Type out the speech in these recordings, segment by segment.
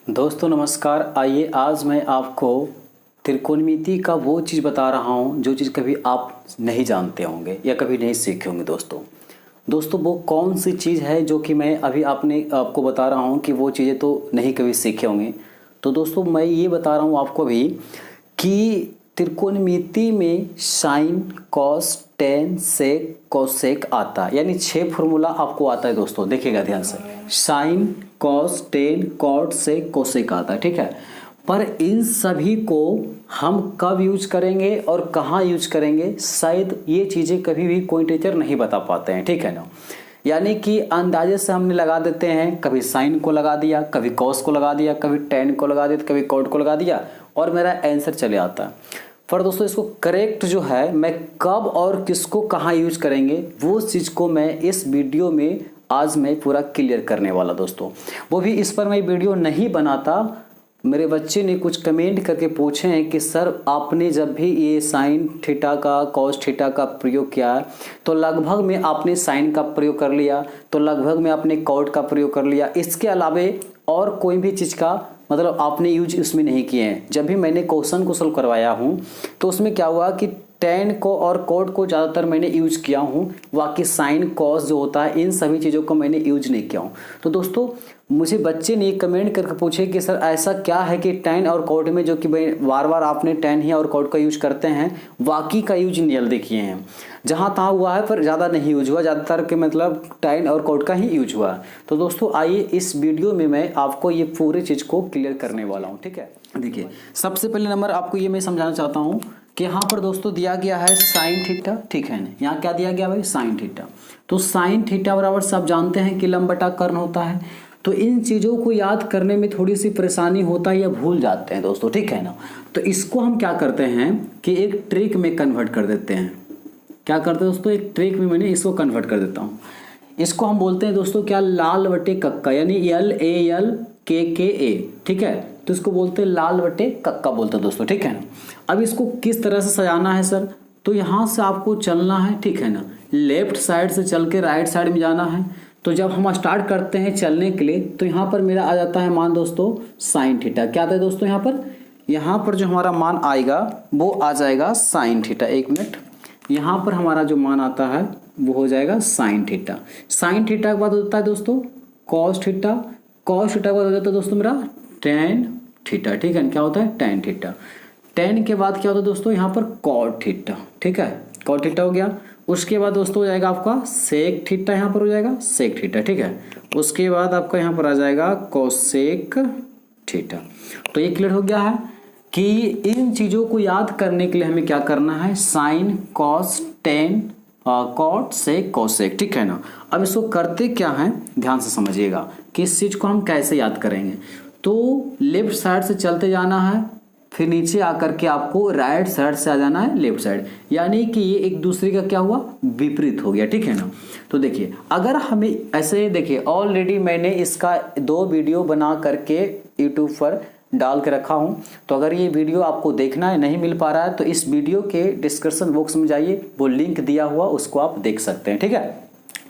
दोस्तों नमस्कार। आइए आज मैं आपको त्रिकोणमिति का वो चीज़ बता रहा हूँ जो चीज़ कभी आप नहीं जानते होंगे या कभी नहीं सीखे होंगे। दोस्तों वो कौन सी चीज़ है जो कि मैं अभी आपको बता रहा हूँ कि वो चीज़ें तो नहीं कभी सीखे होंगे। तो दोस्तों मैं ये बता रहा हूँ आपको अभी कि त्रिकोणमिति में साइन, कॉस, टेन, सेक, कोसेक आता है, यानी 6 फॉर्मूला आपको आता है। दोस्तों देखिएगा ध्यान से, साइन, कॉस, टेन, कॉट, सेक, कोसेक आता है, ठीक है। पर इन सभी को हम कब यूज करेंगे और कहाँ यूज करेंगे, शायद ये चीज़ें कभी भी कोई टीचर नहीं बता पाते हैं, ठीक है ना। यानी कि अंदाजे से हमने लगा देते हैं, कभी साइन को लगा दिया, कभी कॉस को लगा दिया, कभी टेन को लगा दिया, कभी कॉट को लगा दिया और मेरा आंसर चले आता है। पर दोस्तों इसको करेक्ट जो है, मैं कब और किसको कहाँ यूज करेंगे वो चीज़ को मैं इस वीडियो में आज मैं पूरा क्लियर करने वाला। दोस्तों वो भी इस पर मैं वीडियो नहीं बनाता, मेरे बच्चे ने कुछ कमेंट करके पूछे हैं कि सर आपने जब भी ये साइन थीटा का, कॉस थीटा का प्रयोग किया है तो लगभग में आपने साइन का प्रयोग कर लिया, तो लगभग में आपने कॉट का प्रयोग कर लिया, इसके अलावे और कोई भी चीज़ का मतलब आपने यूज उसमें नहीं किए हैं। जब भी मैंने क्वेश्चन को सॉल्व करवाया हूँ तो उसमें क्या हुआ कि टेन को और कोड को ज़्यादातर मैंने यूज किया हूँ, बाकी साइन, कॉस जो होता है इन सभी चीज़ों को मैंने यूज नहीं किया हूँ। तो दोस्तों मुझे बच्चे ने कमेंट करके पूछे कि सर ऐसा क्या है कि टेन और कोड में जो कि बार बार आपने टेन ही और कोड का यूज करते हैं, बाकी का यूज जल्दी किए हैं। जहाँ तहाँ हुआ है पर ज़्यादा नहीं यूज हुआ, ज़्यादातर के मतलब टेन और कोड का ही यूज हुआ। तो दोस्तों आइए इस वीडियो में मैं आपको ये पूरी चीज़ को क्लियर करने वाला हूँ, ठीक है। देखिए सबसे पहले नंबर आपको ये मैं समझाना चाहता हूँ कि यहाँ पर दोस्तों दिया गया है साइन थीटा, ठीक है ना। यहाँ क्या दिया गया भाई, साइन थीटा। तो साइन थीटा बराबर सब जानते हैं कि लंब बटा कर्ण होता है। तो इन चीज़ों को याद करने में थोड़ी सी परेशानी होता है या भूल जाते हैं दोस्तों, ठीक है ना। तो इसको हम क्या करते हैं कि एक ट्रिक में कन्वर्ट कर देते हैं। क्या करते हैं दोस्तों, एक ट्रिक में मैंने इसको कन्वर्ट कर देता हूँ। इसको हम बोलते हैं दोस्तों क्या, लाल बटे कक्का, यानी LAL KKA, ठीक है। तो इसको बोलते हैं लाल बटे कक्का बोलते हैं दोस्तों, ठीक है ना। अब इसको किस तरह से सजाना है सर, तो यहाँ से आपको चलना है, ठीक है ना। लेफ्ट साइड से चल के राइट साइड में जाना है। तो जब हम स्टार्ट करते हैं चलने के लिए तो यहाँ पर मेरा आ जाता है मान दोस्तों साइन थीटा। क्या आता है दोस्तों, यहाँ पर जो हमारा मान आएगा वो आ जाएगा साइन थीटा। एक मिनट, यहाँ पर हमारा जो मान आता है वो हो जाएगा साइन थीटा। साइन थीटा के बाद होता है दोस्तों कॉस थीटा, कॉस थीटा के बाद हो जाता है दोस्तों मेरा टेन थीटा, ठीक है। क्या होता है, टेन थीटा। टेन के बाद क्या होता है दोस्तों, यहाँ पर कॉट थीटा, ठीक है। कॉट थीटा हो गया। उसके बाद दोस्तों हो जाएगा आपका सेक थीटा, यहाँ पर हो जाएगा सेक थीटा, ठीक है। उसके बाद आपका यहाँ पर आ जाएगा कोसेक थीटा। तो ये क्लियर हो गया है कि इन चीज़ों को याद करने के लिए हमें क्या करना है, साइन, कॉस, टेन, कॉट, सेक, कोसेक, ठीक है ना। अब इसको करते क्या है, ध्यान से समझिएगा कि इस चीज़ को हम कैसे याद करेंगे। तो लेफ्ट साइड से चलते जाना है, फिर नीचे आकर के आपको राइट साइड से आ जाना है लेफ्ट साइड, यानी कि ये एक दूसरे का क्या हुआ, विपरीत हो गया, ठीक है ना। तो देखिए अगर हमें ऐसे, देखिए ऑलरेडी मैंने इसका 2 वीडियो बना करके यूट्यूब पर डाल के रखा हूं। तो अगर ये वीडियो आपको देखना है, नहीं मिल पा रहा है, तो इस वीडियो के डिस्क्रिप्शन बॉक्स में जाइए, वो लिंक दिया हुआ उसको आप देख सकते हैं, ठीक है।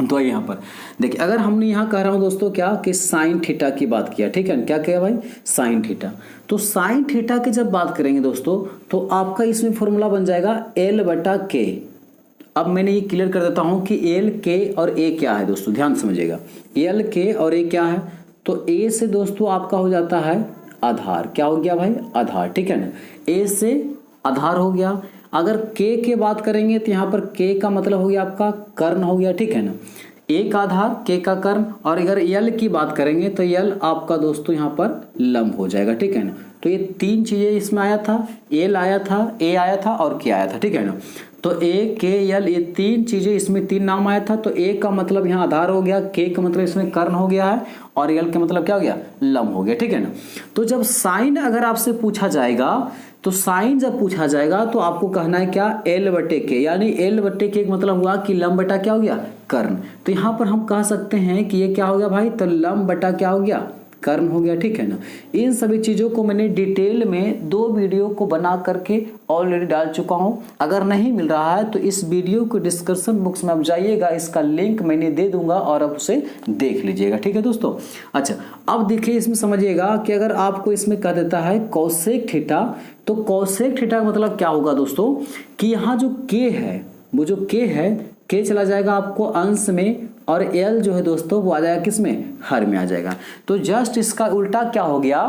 तो यहाँ पर देखिए अगर हमने यहाँ कह रहा हूँ दोस्तों क्या कि साइन थीटा की बात किया, ठीक है। क्या किया भाई, साइन थीटा। तो साइन थीटा की जब बात करेंगे दोस्तों तो आपका इसमें फॉर्मूला बन जाएगा L बटा K। अब मैंने ये क्लियर कर देता हूँ कि L, K और A क्या है दोस्तों, ध्यान समझिएगा। L, K और A क्या है, तो A से दोस्तों आपका हो जाता है आधार। क्या हो गया भाई, आधार, ठीक है ना। A से आधार हो गया। अगर K के बात करेंगे तो यहाँ पर K का मतलब हो गया आपका कर्ण हो गया, ठीक है ना। एक आधार, K का कर्ण। और अगर L की बात करेंगे तो L आपका दोस्तों यहाँ पर लंब हो जाएगा, ठीक है ना। तो ये 3 चीजें इसमें आया था, L आया था, A आया था और K आया था, ठीक है ना। तो A, K, L ये 3 चीजें, इसमें 3 नाम आया था। तो A का मतलब यहाँ आधार हो गया, K का मतलब इसमें कर्ण हो गया है और L का मतलब क्या हो गया, लंब हो गया, ठीक है ना। तो जब साइन अगर आपसे पूछा जाएगा, तो साइन जब पूछा जाएगा तो आपको कहना है क्या, L बटे K, यानी L बटे K मतलब हुआ कि लंब बटा क्या हो गया, कर्ण। तो यहाँ पर हम कह सकते हैं कि ये क्या हो गया भाई, तो लंब बटा क्या हो गया, कर्ण हो गया, ठीक है ना। इन सभी चीज़ों को मैंने डिटेल में 2 वीडियो को बना करके ऑलरेडी डाल चुका हूं। अगर नहीं मिल रहा है तो इस वीडियो को डिस्क्रिप्शन बॉक्स में आप जाइएगा, इसका लिंक मैंने दे दूंगा और आप उसे देख लीजिएगा, ठीक है दोस्तों। अच्छा, अब देखिए इसमें समझिएगा कि अगर आपको इसमें कह देता है कोसेक थीटा, तो कोसेक थीटा का मतलब क्या होगा दोस्तों कि यहाँ जो के है, वो जो के है, के चला जाएगा आपको अंश में और एल जो है दोस्तों वो आ जाएगा किसमें, हर में आ जाएगा। तो जस्ट इसका उल्टा क्या हो गया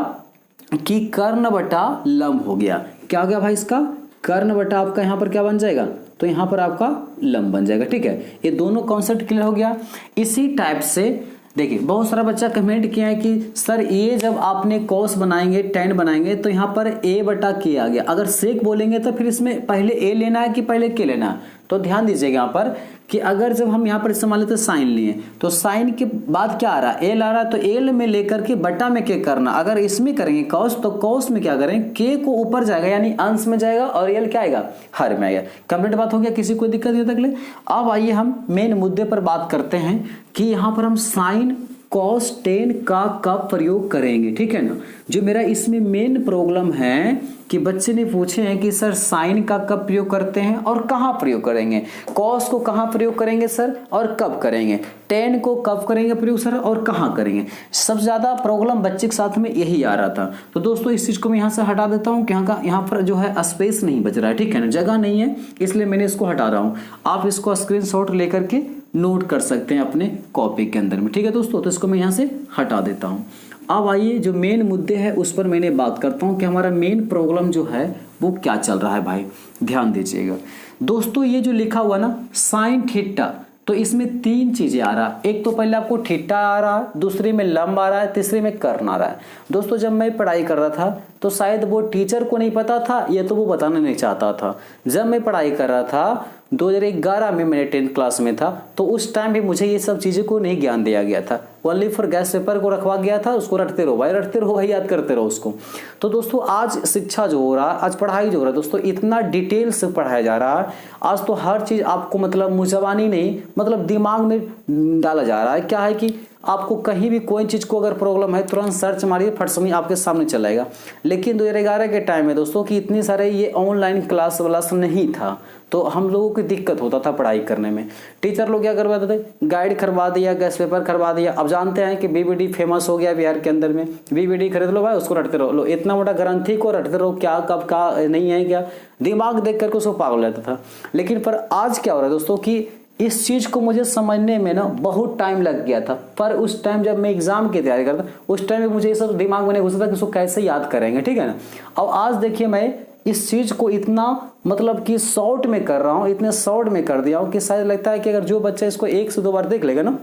कि कर्ण बटा लंब हो गया। क्या हो गया भाई, इसका कर्ण बटा आपका यहाँ पर क्या बन जाएगा, तो यहाँ पर आपका लंब बन जाएगा, ठीक है। ये दोनों कॉन्सेप्ट क्लियर हो गया। इसी टाइप से देखिए बहुत सारा बच्चा कमेंट किया है कि सर ये जब आपने कॉस बनाएंगे टेन बनाएंगे तो यहाँ पर ए बटा के आ गया, अगर सेक बोलेंगे तो फिर इसमें पहले ए लेना है कि पहले के लेना है। तो ध्यान दीजिएगा यहाँ पर कि अगर जब हम यहाँ पर इस्तेमाल लेते साइन लिए तो साइन के बाद क्या आ रहा है, एल आ रहा है, तो एल में लेकर के बटा में के करना। अगर इसमें करेंगे कॉस तो कॉस में क्या करें, के को ऊपर जाएगा यानी अंश में जाएगा और एल क्या आएगा, हर में आएगा। कंप्लीट बात हो गया, किसी को दिक्कत नहीं तक ले। अब आइए हम मेन मुद्दे पर बात करते हैं कि यहाँ पर हम साइन कॉस टेन का कब प्रयोग करेंगे, ठीक है ना। जो मेरा इसमें मेन प्रॉब्लम है कि बच्चे ने पूछे हैं कि सर साइन का कब प्रयोग करते हैं और कहाँ प्रयोग करेंगे, कॉस को कहाँ प्रयोग करेंगे सर और कब करेंगे, टेन को कब करेंगे प्रयोग सर और कहाँ करेंगे। सबसे ज्यादा प्रॉब्लम बच्चे के साथ में यही आ रहा था। तो दोस्तों इस चीज को मैं यहाँ से हटा देता हूँ कि यहाँ पर जो है स्पेस नहीं बच रहा है, ठीक है ना, जगह नहीं है, इसलिए मैंने इसको हटा रहा हूँ। आप इसको स्क्रीनशॉट लेकर के नोट कर सकते हैं अपने कॉपी के अंदर में, ठीक है दोस्तों। तो इसको मैं यहाँ से हटा देता हूँ। अब आइए जो मेन मुद्दे हैं उस पर मैंने बात करता हूँ कि हमारा मेन प्रॉब्लम जो है वो क्या चल रहा है। भाई ध्यान दीजिएगा दोस्तों, ये जो लिखा हुआ ना साइन थीटा, तो इसमें 3 चीजें आ रहा है। एक तो पहले आपको थीटा आ रहा है, दूसरे में लंब आ रहा है, तीसरे में कर्ण आ रहा है। दोस्तों जब मैं पढ़ाई कर रहा था तो शायद वो टीचर को नहीं पता था या तो वो बताना नहीं चाहता था। जब मैं पढ़ाई कर रहा था 2011 में, मैंने 10th क्लास में था, तो उस टाइम भी मुझे ये सब चीज़ों को नहीं ज्ञान दिया गया था। ओनली फॉर गैस पेपर को रखवा गया था, उसको रटते रहो भाई, रटते रहो भाई, याद करते रहो उसको। तो दोस्तों आज शिक्षा जो हो रहा है, आज पढ़ाई जो हो रहा है दोस्तों, इतना डिटेल से पढ़ाया जा रहा है। आज तो हर चीज़ आपको मतलब मुजबानी नहीं, मतलब दिमाग में डाला जा रहा है। क्या है कि आपको कहीं भी कोई चीज़ को अगर प्रॉब्लम है तुरंत सर्च मारिए, फट से आपके सामने चला आएगा। लेकिन 2011 के टाइम में दोस्तों कि इतनी सारे ये ऑनलाइन क्लास वालास नहीं था, तो हम लोगों की दिक्कत होता था पढ़ाई करने में। टीचर लोग क्या करवाते थे, गाइड करवा दिया, गैस पेपर करवा दिया। अब जानते हैं कि बीबीडी फेमस हो गया बिहार के अंदर में, बीबीडी खरीद लो भाई, उसको रटते रहो, लो इतना मोटा ग्रंथि को रटते रहो, क्या कब का नहीं है, क्या दिमाग देख करके उसको पागल रहता था। लेकिन पर आज क्या हो रहा है दोस्तों कि इस चीज को मुझे समझने में ना बहुत टाइम लग गया था। पर उस टाइम जब मैं एग्जाम की तैयारी करता उस टाइम में मुझे ये सब दिमाग में नहीं घुसा था कि उसको कैसे याद करेंगे, ठीक है ना। अब आज देखिए मैं इस चीज को इतना मतलब कि शॉर्ट में कर रहा हूँ, इतने शॉर्ट में कर दिया हूँ कि शायद लगता है कि अगर जो बच्चा इसको 1 से 2 बार देख लेगा ना,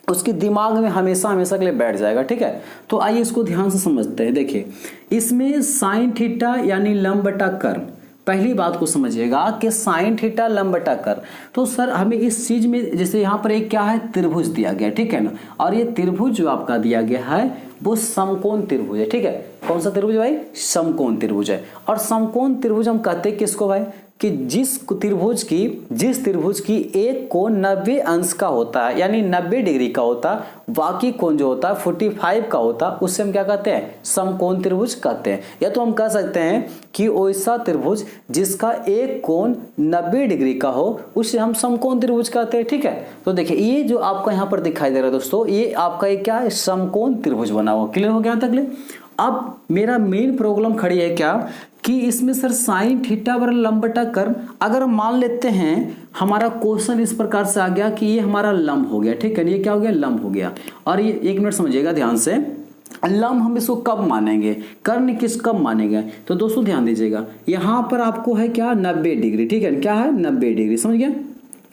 उसके दिमाग में हमेशा हमेशा के लिए बैठ जाएगा, ठीक है। तो आइए इसको ध्यान से समझते हैं। देखिए इसमें साइन थीटा यानी लंब बटा कर्ण, पहली बात को समझिएगा कि साइन थीटा लंब बटा कर्ण। तो सर हमें इस चीज में जैसे यहाँ पर एक क्या है, त्रिभुज दिया गया, ठीक है ना। और ये त्रिभुज जो आपका दिया गया है वो समकोण त्रिभुज है, ठीक है। कौन सा त्रिभुज भाई, समकोण त्रिभुज है। और समकोण त्रिभुज हम कहते हैं किसको भाई, कि जिस त्रिभुज की एक कोण 90 अंश का होता है, यानी 90 डिग्री का होता है, बाकी कोण जो होता है 45 का होता है, उससे हम क्या कहते हैं, समकोण त्रिभुज कहते हैं। या तो हम कह सकते हैं कि वैसा त्रिभुज जिसका एक कोण 90 डिग्री का हो उसे हम समकोण त्रिभुज कहते हैं, ठीक है। तो देखिए ये जो आपका यहाँ पर दिखाई दे रहा है दोस्तों, ये आपका एक क्या है, समकोण त्रिभुज बना हुआ। क्लियर हो गया तक ले। अब मेरा मेन प्रॉब्लम खड़ी है क्या कि इसमें सर साइन थीटा बराबर लंब बटा कर्ण, अगर मान लेते हैं हमारा क्वेश्चन इस प्रकार से आ गया कि ये हमारा लंब हो गया, ठीक है, ये क्या हो गया, लंब हो गया। और ये 1 मिनट समझिएगा ध्यान से, लंब हम इसको कब मानेंगे, कर्ण किस कब मानेंगे। तो दोस्तों ध्यान दीजिएगा, यहाँ पर आपको है क्या 90 डिग्री, ठीक है, क्या है 90 डिग्री, समझ गया।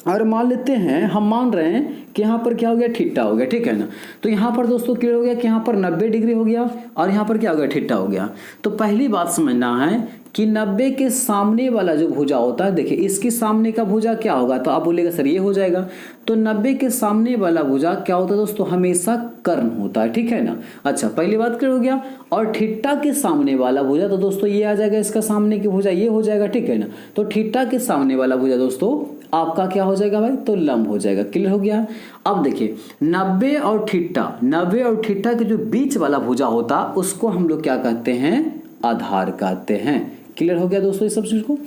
और मान लेते हैं, हम मान रहे हैं कि यहाँ पर क्या हो गया, थीटा हो गया, ठीक है ना। तो यहाँ पर दोस्तों क्लियर हो गया कि यहाँ पर 90 डिग्री हो गया और यहाँ पर क्या हो गया, थीटा हो गया। तो पहली बात समझना है कि 90 के सामने वाला जो भुजा होता है, देखिए इसके सामने का भुजा क्या होगा, तो आप बोलेगा सर ये हो जाएगा। तो 90 के सामने वाला भुजा क्या होता है दोस्तों, हमेशा कर्ण होता है, ठीक है ना। अच्छा, पहली बात क्लियर हो गया। और थीटा के सामने वाला भुजा, तो दोस्तों ये आ जाएगा, इसका सामने की भुजा ये हो जाएगा, ठीक है ना। तो थीटा के सामने वाला भुजा दोस्तों आपका क्या हो जाएगा भाई, तो लंब हो जाएगा। क्लियर हो गया। अब देखिए 90 और थीटा के जो बीच वाला भुजा होता उसको हम लोग क्या कहते हैं, आधार कहते हैं। क्लियर हो गया दोस्तों। इस सब चीज को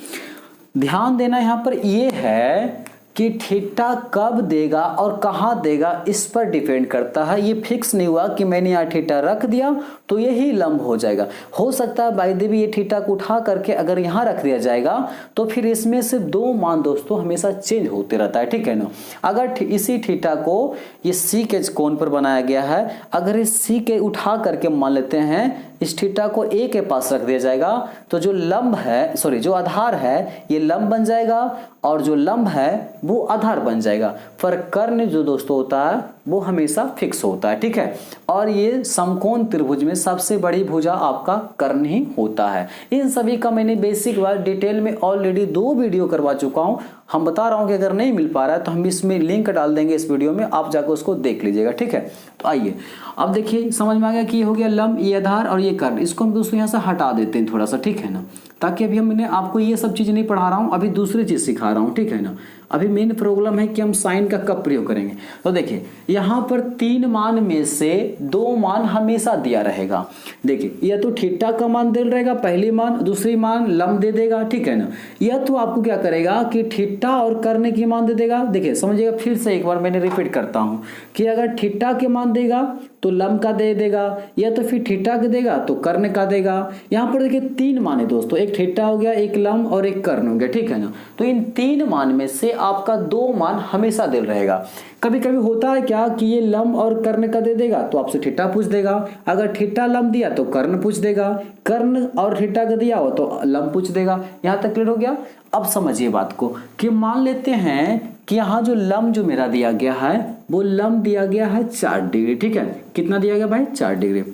ध्यान देना यहाँ पर ये है कि थीटा कब देगा और कहाँ देगा, इस पर डिपेंड करता है। ये फिक्स नहीं हुआ कि मैंने यहाँ थीटा रख दिया तो यही लंब हो जाएगा। हो सकता है बाय द वे ये थीटा को उठा करके अगर यहाँ रख दिया जाएगा तो फिर इसमें से दो मान दोस्तों हमेशा चेंज होते रहता है, ठीक है ना। अगर इसी थीटा को ये सी के कोण पर बनाया गया है, अगर इस सी के उठा करके मान लेते हैं इस थीटा को ए के पास रख दिया जाएगा तो जो लंब है, सॉरी जो आधार है ये लंब बन जाएगा और जो लंब है वो आधार बन जाएगा। पर कर्ण जो दोस्तों होता है वो हमेशा फिक्स होता है, ठीक है। और ये समकोण त्रिभुज में सबसे बड़ी भुजा आपका कर्ण ही होता है। इन सभी का मैंने बेसिक बात डिटेल में ऑलरेडी 2 वीडियो करवा चुका हूं। हम बता रहा हूं कि अगर नहीं मिल पा रहा है तो हम इसमें लिंक डाल देंगे इस वीडियो में, आप जाकर उसको देख लीजिएगा, ठीक है। तो आइए अब देखिए समझ में आ गया कि ये हो गया लंब, ये आधार और ये कर्ण। इसको हम दोस्तों यहाँ से हटा देते हैं थोड़ा सा, ठीक है ना, ताकि अभी मैंने आपको ये सब चीज़ नहीं पढ़ा रहा हूँ, अभी दूसरी चीज़ सिखा रहा हूँ, ठीक है ना। अभी मेन प्रॉब्लम है कि हम साइन का कब प्रयोग करेंगे। तो देखिए यहाँ पर 3 मान में से 2 मान हमेशा दिया रहेगा। देखिए या तो थीटा का मान दे रहेगा पहली मान, दूसरी मान लंब दे देगा, ठीक है ना। या तो आपको क्या करेगा कि थीटा और कर्ण की मान दे देगा। देखिए समझिएगा, फिर से एक बार मैंने रिपीट करता हूँ कि अगर थीटा के मान देगा तो लंब का दे देगा, या तो फिर थीटा का देगा तो कर्ण का देगा। यहाँ पर देखिए 3 मान है दोस्तों, एक थीटा हो गया, एक लंब और एक कर्ण हो गया, ठीक है ना। तो इन 3 मान में से आपका 2 मान हमेशा दिल रहेगा। कभी कभी होता है क्या कि ये लंब और कर्ण का दे देगा तो आपसे थीटा पूछ देगा, अगर थीटा लंब दिया तो कर्ण पूछ देगा, कर्ण और थीटा का दिया हो तो लंब पूछ देगा। यहाँ तक क्लियर हो गया। अब समझिए बात को कि मान लेते हैं कि यहाँ जो लंब जो मेरा दिया गया है वो लंब दिया गया है 4 डिग्री, ठीक है। कितना दिया गया भाई, 4 डिग्री।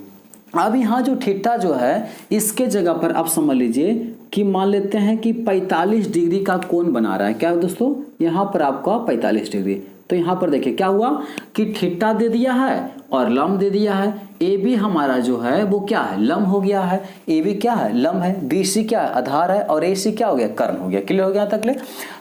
अब यहाँ जो थीटा जो है इसके जगह पर आप समझ लीजिए कि मान लेते हैं कि 45 डिग्री का कोण बना रहा है। क्या दोस्तों, यहाँ पर आपका 45 डिग्री। तो यहाँ पर देखिए क्या हुआ कि थीटा दे दिया है और लंब दे दिया है। ए बी हमारा जो है वो क्या है, लंब हो गया है। ए बी क्या है, लंब है। बी सी क्या है, आधार है। और ए सी क्या हो गया, कर्ण हो गया। क्लियर हो गया तक ले।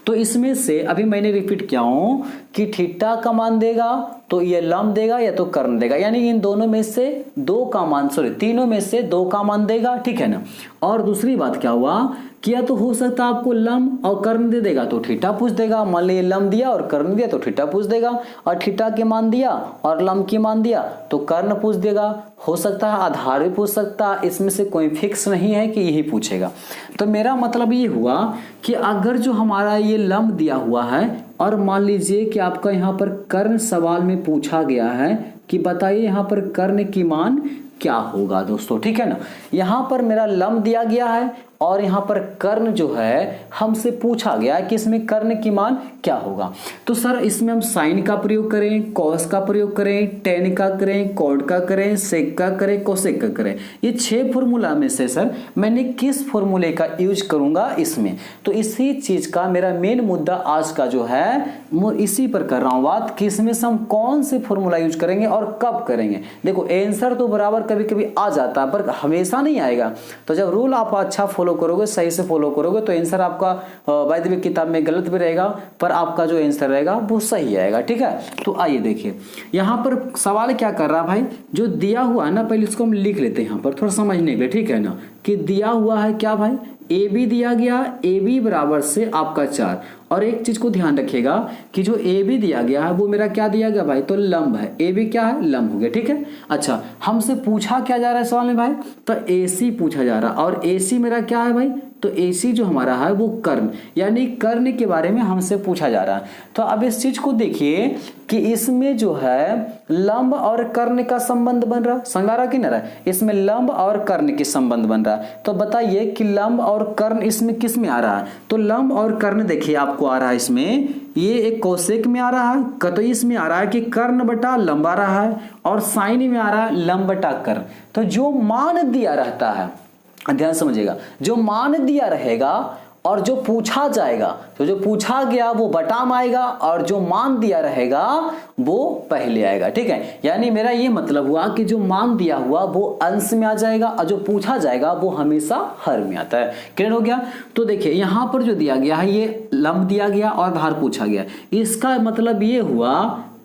तो इसमें से अभी मैंने रिपीट किया हूँ कि थीटा का मान देगा तो ये लंब देगा या तो कर्ण देगा, यानी इन दोनों में से 2 का मान, सॉरी तीनों में से 2 का मान देगा, ठीक है ना। और दूसरी बात क्या हुआ कि या तो हो सकता है आपको लंब और कर्ण दे देगा तो थीटा पूछ देगा। मान लीजिए लंब दिया और कर्ण दिया तो थीटा पूछ देगा, और थीटा के मान दिया और लंब के मान दिया तो कर्ण पूछ देगा। हो सकता है आधार भी पूछ सकता है, इसमें से कोई फिक्स नहीं है कि यही पूछेगा। तो मेरा मतलब ये हुआ कि अगर जो हमारा ये लंब दिया हुआ है और मान लीजिए कि आपका यहाँ पर कर्ण सवाल में पूछा गया है कि बताइए यहाँ पर कर्ण की मान क्या होगा दोस्तों, ठीक है ना। यहाँ पर मेरा लंब दिया गया है और यहाँ पर कर्ण जो है हमसे पूछा गया कि इसमें कर्ण की मान क्या होगा। तो सर इसमें हम साइन का प्रयोग करें, कॉस का प्रयोग करें, टेन का करें, कॉड का करें, सेक का करें, कोसेक का करें, ये 6 फॉर्मूला में से सर मैंने किस फॉर्मूले का यूज करूंगा इसमें। तो इसी चीज का मेरा मेन मुद्दा आज का जो है मैं इसी पर कर रहा हूं बात कि इसमें से हम कौन से फॉर्मूला यूज करेंगे और कब करेंगे। देखो आंसर तो बराबर कभी कभी आ जाता है पर हमेशा नहीं आएगा। तो जब रूल आप अच्छा फॉलो करोगे, सही से फॉलो करोगे तो आंसर आपका बाय द वे किताब में गलत भी रहेगा पर आपका जो आंसर रहेगा वो सही आएगा, ठीक है। तो आइए देखिए यहाँ पर सवाल क्या कर रहा है भाई, जो दिया हुआ है ना, पहले इसको हम लिख लेते हैं यहाँ पर थोड़ा समझने के लिए, ठीक है ना, कि दिया हुआ है क्या भाई, ए बी दिया गया, ए बी बराबर से आपका 4। और एक चीज को ध्यान रखिएगा कि जो ए बी दिया गया है वो मेरा क्या दिया गया भाई, तो लंब है। ए बी क्या है, लंब हो गया, ठीक है। अच्छा हमसे पूछा क्या जा रहा है सवाल में भाई, तो ए सी पूछा जा रहा है और ए सी मेरा क्या है भाई, तो ए सी जो हमारा है वो कर्ण, यानी कर्ण के बारे में हमसे पूछा जा रहा है। तो अब इस चीज को देखिए कि इसमें जो है लंब और कर्ण का संबंध बन रहा है, समझा रहा कि नहीं रहा, इसमें लंब और कर्ण के संबंध बन रहा है। तो बताइए कि लंब और कर्ण इसमें किस में आ रहा है, तो लंब और कर्ण देखिए आपको आ रहा है इसमें, ये एक कोसेक में आ रहा है, तो इसमें आ रहा है कि कर्ण बटा लंब आ रहा है, और साइन में आ रहा है लंब बटा कर्ण। तो जो मान दिया रहता है ध्यान समझिएगा, जो मान दिया रहेगा और जो पूछा जाएगा, तो जो पूछा गया वो बटा में आएगा और जो मान दिया रहेगा वो पहले आएगा। ठीक है, यानी मेरा ये मतलब हुआ कि जो मान दिया हुआ वो अंश में आ जाएगा और जो पूछा जाएगा वो हमेशा हर में आता है। क्लियर हो गया? तो देखिए यहां पर जो दिया गया है ये लंब दिया गया और आधार पूछा गया, इसका मतलब ये हुआ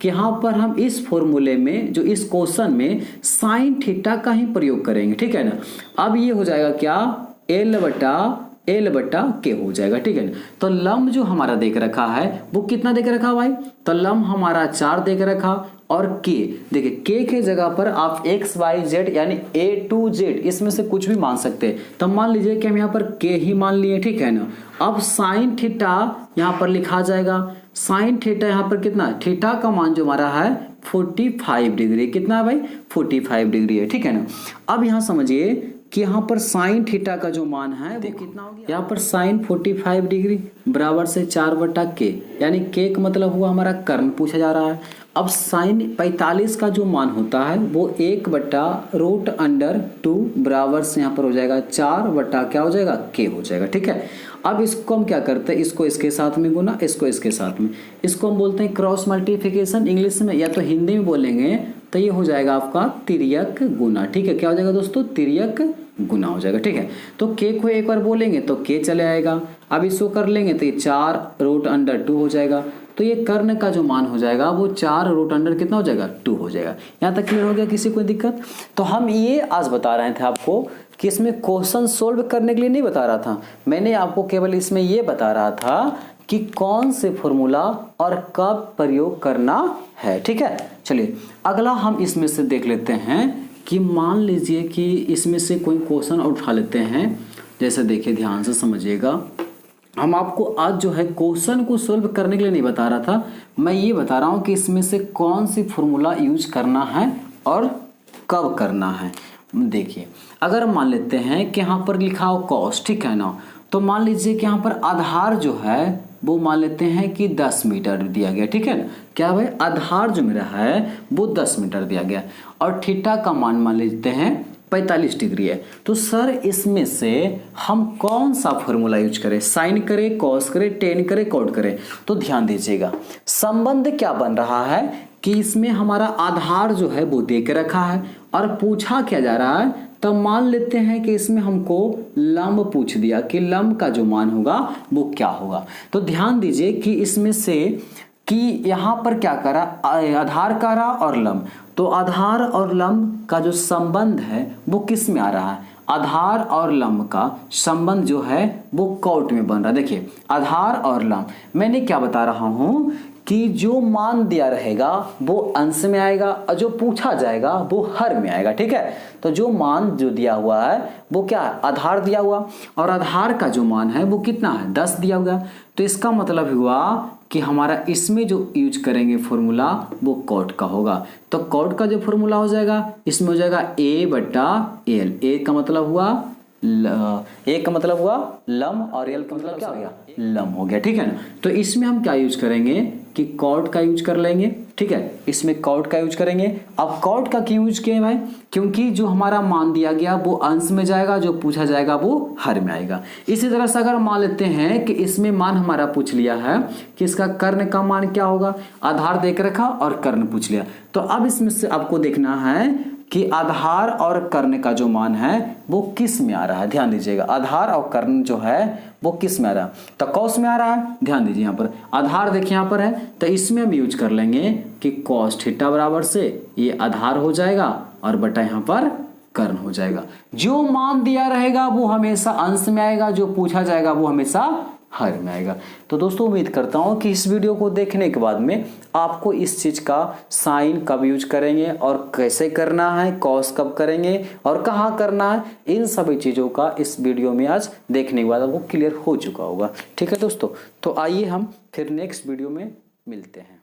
कि यहाँ पर हम इस फॉर्मूले में, जो इस क्वेश्चन में साइन थीटा का ही प्रयोग करेंगे। ठीक है ना, अब ये हो जाएगा क्या, एल बटा के हो जाएगा। ठीक है ना, तो लंब जो हमारा देख रखा है वो कितना देख रखा भाई, तो लंब हमारा 4 देख रखा और के, देखिए के के जगह पर आप एक्स वाई जेड यानी ए टू जेड इसमें से कुछ भी मान सकते हैं। तो मान लीजिए कि हम यहाँ पर के ही मान लिए। ठीक है ना, अब साइन थीटा यहाँ पर लिखा जाएगा, साइन थीटा यहाँ पर कितना, थीटा का मान जो हमारा है 45 डिग्री, कितना है भाई 45 डिग्री है। ठीक है ना, अब यहाँ समझिए कि यहाँ पर साइन थीटा का जो मान है वो कितना हो गया, यहाँ पर साइन 45 डिग्री बराबर से 4 बटा के, यानी के का मतलब हुआ हमारा कर्ण पूछा जा रहा है। अब साइन 45 का जो मान होता है वो 1 बटा रूट अंडर 2 बराबर से यहाँ पर हो जाएगा 4 बटा क्या हो जाएगा, के हो जाएगा। ठीक है, अब इसको हम क्या करते हैं, इसको इसके साथ में गुना, इसको इसके साथ में, इसको हम बोलते हैं क्रॉस मल्टीप्लिकेशन इंग्लिश में, या तो हिंदी में बोलेंगे तो ये हो जाएगा आपका तिर्यक गुना। ठीक है, क्या हो जाएगा दोस्तों, तिर्यक गुना हो जाएगा। ठीक है, तो के को एक बार बोलेंगे तो के चले आएगा, अब इसको कर लेंगे तो ये 4 रूट अंडर 2 हो जाएगा। तो ये कर्ण का जो मान हो जाएगा वो 4 रूट अंडर कितना हो जाएगा, 2 हो जाएगा। यहाँ तक क्लियर हो गया, किसी कोई दिक्कत? तो हम ये आज बता रहे थे आपको कि इसमें क्वेश्चन सोल्व करने के लिए नहीं बता रहा था, मैंने आपको केवल इसमें ये बता रहा था कि कौन से फॉर्मूला और कब प्रयोग करना है। ठीक है, चलिए अगला हम इसमें से देख लेते हैं कि मान लीजिए कि इसमें से कोई क्वेश्चन उठा लेते हैं। जैसे देखिए ध्यान से समझिएगा, हम आपको आज जो है क्वेश्चन को सोल्व करने के लिए नहीं बता रहा था, मैं ये बता रहा हूँ कि इसमें से कौन सी फॉर्मूला यूज करना है और कब करना है। देखिए अगर मान लेते हैं कि यहाँ पर लिखा हो कॉस, ठीक है ना, तो मान लीजिए कि यहाँ पर आधार जो है वो मान लेते हैं कि 10 मीटर दिया गया। ठीक है ना, क्या भाई आधार जो मेरा है वो 10 मीटर दिया गया और थीटा का मान लेते हैं 45 डिग्री है। तो सर इसमें से हम कौन सा फॉर्मूला यूज करें, साइन करें, कॉस करें, टेन करें, कॉट करें? तो ध्यान दीजिएगा, संबंध क्या बन रहा है कि इसमें हमारा आधार जो है वो दे के रखा है और पूछा क्या जा रहा है, तब मान लेते हैं कि इसमें हमको लंब पूछ दिया कि लंब का जो मान होगा वो क्या होगा। तो ध्यान दीजिए कि इसमें से कि यहाँ पर क्या करा, आधार का रहा और लंब, तो आधार और लंब का जो संबंध है वो किस में आ रहा है, आधार और लंब का संबंध जो है वो कॉट में बन रहा है। देखिए आधार और लंब, मैंने क्या बता रहा हूं कि जो मान दिया रहेगा वो अंश में आएगा और जो पूछा जाएगा वो हर में आएगा। ठीक है, तो जो मान जो दिया हुआ है वो क्या है, आधार दिया हुआ और आधार का जो मान है वो कितना है, 10 दिया हुआ। तो इसका मतलब हुआ कि हमारा इसमें जो यूज करेंगे फॉर्मूला वो कॉट का होगा। तो कॉट का जो फॉर्मूला हो जाएगा इसमें हो जाएगा ए बटा एल, ए का मतलब हुआ ए का मतलब हुआ लंब और एल का मतलब क्या हो गया, लंब हो गया। ठीक है ना, तो इसमें हम क्या यूज करेंगे कि कॉट का यूज कर लेंगे। ठीक है, इसमें कॉट का यूज करेंगे। अब कॉट का क्यों यूज किए भाई, क्योंकि जो हमारा मान दिया गया वो अंश में जाएगा, जो पूछा जाएगा वो हर में आएगा। इसी तरह से अगर मान लेते हैं कि इसमें मान हमारा पूछ लिया है कि इसका कर्ण का मान क्या होगा, आधार देख रखा और कर्ण पूछ लिया, तो अब इसमें से आपको देखना है कि आधार और कर्ण का जो मान है वो किस में आ रहा है। ध्यान दीजिएगा, आधार और कर्ण जो है वो किस में आ रहा है, तो कॉस में आ रहा है। ध्यान दीजिए यहाँ पर आधार देखिए यहाँ पर है, तो इसमें हम यूज कर लेंगे कि कॉस थीटा बराबर से ये आधार हो जाएगा और बटा यहाँ पर कर्ण हो जाएगा। जो मान दिया रहेगा वो हमेशा अंश में आएगा, जो पूछा जाएगा वो हमेशा हर में आएगा। तो दोस्तों उम्मीद करता हूं कि इस वीडियो को देखने के बाद में आपको इस चीज का साइन कब यूज करेंगे और कैसे करना है, कॉस कब करेंगे और कहाँ करना है, इन सभी चीजों का इस वीडियो में आज देखने के बाद आपको क्लियर हो चुका होगा। ठीक है दोस्तों, तो आइए हम फिर नेक्स्ट वीडियो में मिलते हैं।